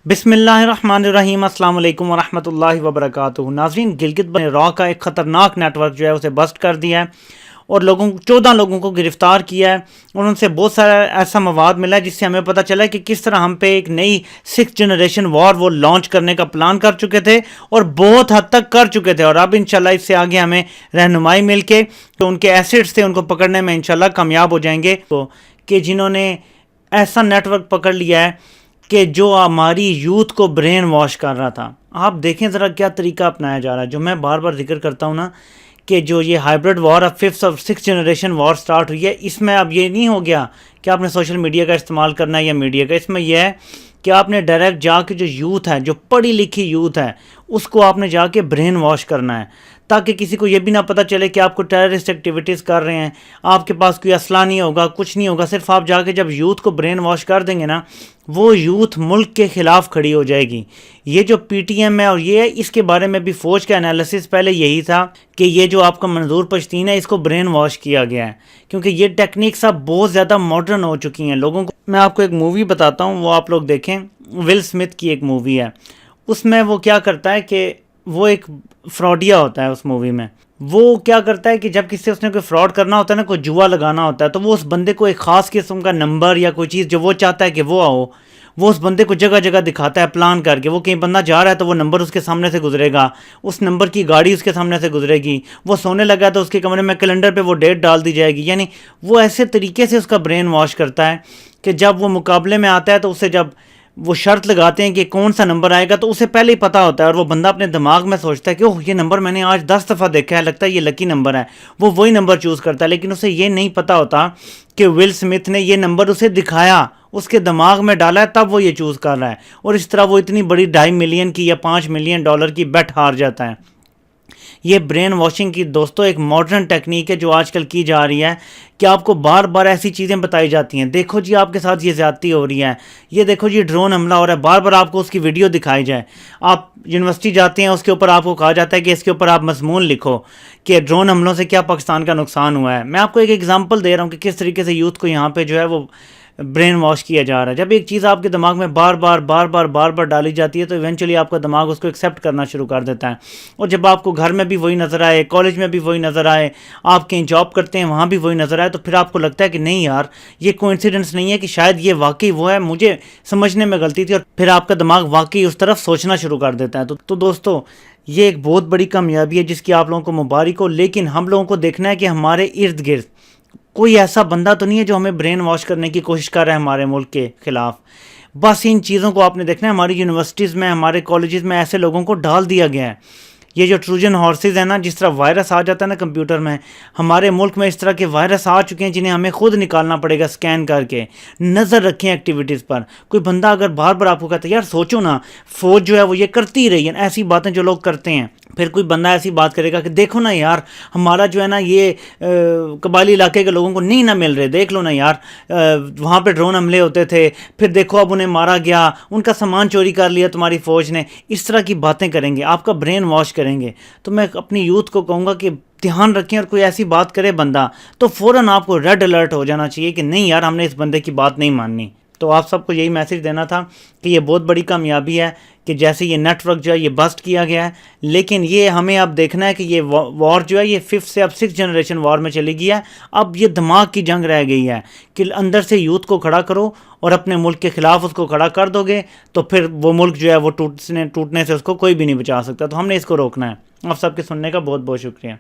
بسم اللہ الرحمن الرحیم۔ السلام علیکم ورحمۃ اللہ وبرکاتہ۔ ناظرین، گلگت را کا ایک خطرناک نیٹ ورک جو ہے اسے بسٹ کر دیا ہے اور 14 لوگوں کو گرفتار کیا ہے اور ان سے بہت سارا ایسا مواد ملا ہے جس سے ہمیں پتہ چلا ہے کہ کس طرح ہم پہ ایک نئی 6th جنریشن وار وہ لانچ کرنے کا پلان کر چکے تھے اور بہت حد تک کر چکے تھے، اور اب انشاءاللہ اس سے آگے ہمیں رہنمائی مل کے تو ان کے ایسٹس تھے ان کو پکڑنے میں انشاءاللہ کامیاب ہو جائیں گے، تو کہ جنہوں نے ایسا نیٹ ورک پکڑ لیا ہے کہ جو ہماری یوتھ کو برین واش کر رہا تھا۔ آپ دیکھیں ذرا کیا طریقہ اپنایا جا رہا ہے، جو میں بار بار ذکر کرتا ہوں نا کہ جو یہ ہائبرڈ وار اب 5th اور 6th جنریشن وار سٹارٹ ہوئی ہے، اس میں اب یہ نہیں ہو گیا کہ آپ نے سوشل میڈیا کا استعمال کرنا ہے یا میڈیا کا، اس میں یہ ہے کہ آپ نے ڈائریکٹ جا کے جو یوتھ ہے، جو پڑھی لکھی یوتھ ہے، اس کو آپ نے جا کے برین واش کرنا ہے، تاکہ کسی کو یہ بھی نہ پتہ چلے کہ آپ کو ٹیررسٹ ایکٹیویٹیز کر رہے ہیں، آپ کے پاس کوئی اسلحہ نہیں ہوگا، کچھ نہیں ہوگا، صرف آپ جا کے جب یوتھ کو برین واش کر دیں گے نا، وہ یوتھ ملک کے خلاف کھڑی ہو جائے گی۔ یہ جو پی ٹی ایم ہے اور یہ اس کے بارے میں بھی فوج کا انالیسس پہلے یہی تھا کہ یہ جو آپ کا منظور پشتین ہے اس کو برین واش کیا گیا ہے، کیونکہ یہ ٹیکنیکس اب بہت زیادہ ماڈرن ہو چکی ہیں لوگوں کو۔ میں آپ کو ایک مووی بتاتا ہوں، وہ آپ لوگ دیکھیں، ول اسمتھ کی ایک مووی ہے، اس میں وہ کیا کرتا ہے کہ وہ ایک فراڈیا ہوتا ہے اس مووی میں۔ وہ کیا کرتا ہے کہ جب کسی سے اس نے کوئی فراڈ کرنا ہوتا ہے نا، کوئی جوا لگانا ہوتا ہے، تو وہ اس بندے کو ایک خاص قسم کا نمبر یا کوئی چیز جو وہ چاہتا ہے کہ وہ آؤ، وہ اس بندے کو جگہ جگہ دکھاتا ہے پلان کر کے۔ وہ کہیں بندہ جا رہا ہے تو وہ نمبر اس کے سامنے سے گزرے گا، اس نمبر کی گاڑی اس کے سامنے سے گزرے گی، وہ سونے لگا تو اس کے کمرے میں کیلنڈر پہ وہ ڈیٹ ڈال دی جائے گی، یعنی وہ ایسے طریقے سے اس کا برین واش کرتا ہے کہ جب وہ مقابلے میں آتا ہے تو اسے جب وہ شرط لگاتے ہیں کہ کون سا نمبر آئے گا تو اسے پہلے ہی پتہ ہوتا ہے، اور وہ بندہ اپنے دماغ میں سوچتا ہے کہ اوہ یہ نمبر میں نے آج 10 دفعہ دیکھا ہے، لگتا ہے یہ لکی نمبر ہے، وہ وہی نمبر چوز کرتا ہے، لیکن اسے یہ نہیں پتہ ہوتا کہ ول اسمتھ نے یہ نمبر اسے دکھایا، اس کے دماغ میں ڈالا ہے، تب وہ یہ چوز کر رہا ہے، اور اس طرح وہ اتنی بڑی 2.5 ملین کی یا 5 ملین ڈالر کی بیٹ ہار جاتا ہے۔ یہ برین واشنگ کی دوستو ایک ماڈرن ٹیکنیک ہے جو آج کل کی جا رہی ہے کہ آپ کو بار بار ایسی چیزیں بتائی جاتی ہیں، دیکھو جی آپ کے ساتھ یہ زیادتی ہو رہی ہے، یہ دیکھو جی ڈرون حملہ ہو رہا ہے، بار بار آپ کو اس کی ویڈیو دکھائی جائے۔ آپ یونیورسٹی جاتے ہیں، اس کے اوپر آپ کو کہا جاتا ہے کہ اس کے اوپر آپ مضمون لکھو کہ ڈرون حملوں سے کیا پاکستان کا نقصان ہوا ہے۔ میں آپ کو ایک ایگزامپل دے رہا ہوں کہ کس طریقے سے یوتھ کو یہاں پہ جو ہے وہ برین واش کیا جا رہا ہے۔ جب ایک چیز آپ کے دماغ میں بار بار ڈالی جاتی ہے تو ایونچولی آپ کا دماغ اس کو ایکسیپٹ کرنا شروع کر دیتا ہے، اور جب آپ کو گھر میں بھی وہی نظر آئے، کالج میں بھی وہی نظر آئے، آپ کہیں جاب کرتے ہیں وہاں بھی وہی نظر آئے، تو پھر آپ کو لگتا ہے کہ نہیں یار یہ کوئنسیڈنس نہیں ہے، کہ شاید یہ واقعی وہ ہے، مجھے سمجھنے میں غلطی تھی، اور پھر آپ کا دماغ واقعی اس طرف سوچنا شروع کر دیتا ہے۔ تو دوستو یہ ایک بہت بڑی کامیابی ہے جس کی آپ لوگوں کو مبارک ہو، لیکن ہم لوگوں کو دیکھنا ہے کہ ہمارے ارد گرد کوئی ایسا بندہ تو نہیں ہے جو ہمیں برین واش کرنے کی کوشش کر رہا ہے ہمارے ملک کے خلاف۔ بس ان چیزوں کو آپ نے دیکھنا ہے، ہماری یونیورسٹیز میں، ہمارے کالجز میں ایسے لوگوں کو ڈال دیا گیا ہے۔ یہ جو ٹروجن ہارسز ہیں نا، جس طرح وائرس آ جاتا ہے نا کمپیوٹر میں، ہمارے ملک میں اس طرح کے وائرس آ چکے ہیں جنہیں ہمیں خود نکالنا پڑے گا اسکین کر کے۔ نظر رکھیں ایکٹیویٹیز پر۔ کوئی بندہ اگر بار بار آپ کو کہتا ہے یار سوچو نا، فوج جو ہے وہ یہ کرتی رہی ہے، ایسی باتیں جو لوگ کرتے ہیں، پھر کوئی بندہ ایسی بات کرے گا کہ دیکھو نا یار ہمارا جو ہے نا یہ قبائلی علاقے کے لوگوں کو نہیں نہ مل رہے، دیکھ لو نا یار وہاں پہ ڈرون حملے ہوتے تھے، پھر دیکھو اب انہیں مارا گیا، ان کا سامان چوری کر لیا تمہاری فوج نے۔ اس طرح کی باتیں کریں گے، آپ کا برین واش کریں گے۔ تو میں اپنی یوتھ کو کہوں گا کہ دھیان رکھیں، اور کوئی ایسی بات کرے بندہ تو فوراً آپ کو ریڈ الرٹ ہو جانا چاہیے کہ نہیں یار ہم نے اس بندے کی بات نہیں ماننی۔ تو آپ سب کو یہی میسج دینا تھا کہ یہ بہت بڑی کامیابی ہے کہ جیسے یہ نیٹ ورک جو ہے یہ بسٹ کیا گیا ہے، لیکن یہ ہمیں اب دیکھنا ہے کہ یہ وار جو ہے یہ 5th سے اب 6th جنریشن وار میں چلی گئی ہے۔ اب یہ دماغ کی جنگ رہ گئی ہے کہ اندر سے یوتھ کو کھڑا کرو، اور اپنے ملک کے خلاف اس کو کھڑا کر دو گے تو پھر وہ ملک جو ہے وہ ٹوٹنے سے اس کو کوئی بھی نہیں بچا سکتا۔ تو ہم نے اس کو روکنا ہے۔ آپ سب کے سننے کا بہت بہت شکریہ۔